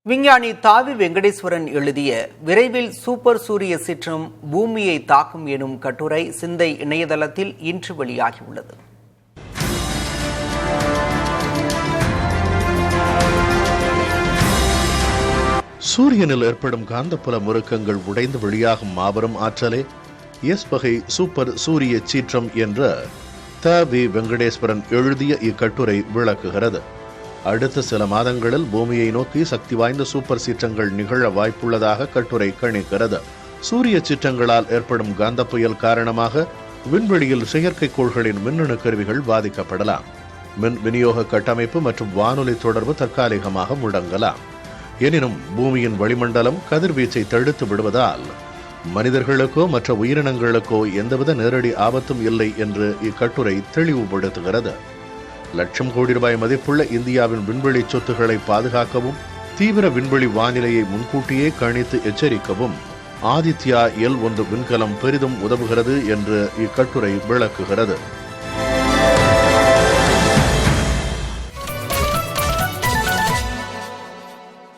விஞ்ஞானி தாவி வெங்கடேஸ்வரன் எழுதிய விரைவில் சூப்பர் சூரிய சீற்றம் பூமியை தாக்கும் எனும் கட்டுரை சிந்தை இணையதளத்தில் இன்று வெளியாகியுள்ளது. சூரியனில் ஏற்படும் காந்தப்புல முறுக்கங்கள் உடைந்து வெளியாகும் மாபெரும் ஆற்றலே எஸ் வகை சூப்பர் சூரிய சீற்றம் என்ற தாவி வெங்கடேஸ்வரன் எழுதிய இக்கட்டுரை விளக்குகிறது. அடுத்த சில மாதங்களில் பூமியை நோக்கி சக்தி வாய்ந்த சூப்பர் சீற்றங்கள் நிகழ வாய்ப்புள்ளதாக கட்டுரை கணிக்கிறது. சூரிய சீற்றங்களால் ஏற்படும் காந்த புயல் காரணமாக விண்வெளியில் செயற்கைக்கோள்களின் மின்னணு கருவிகள் பாதிக்கப்படலாம். மின் விநியோக கட்டமைப்பு மற்றும் வானொலி தொடர்பு தற்காலிகமாக முடங்கலாம். எனினும் பூமியின் வளிமண்டலம் கதிர்வீச்சை தடுத்து விடுவதால் மனிதர்களுக்கோ மற்ற உயிரினங்களுக்கோ எந்தவித நேரடி ஆபத்தும் இல்லை என்று இக்கட்டுரை தெளிவுபடுத்துகிறது. லட்சம் கோடி ரூபாய் மதிப்புள்ள இந்தியாவின் விண்வெளி சொத்துக்களை பாதுகாக்கவும் தீவிர விண்வெளி வானிலையை முன்கூட்டியே கணித்து எச்சரிக்கவும் ஆதித்யா L1 விண்கலம் பெரிதும் உதவுகிறது என்று இக்கட்டுரை விளக்குகிறது.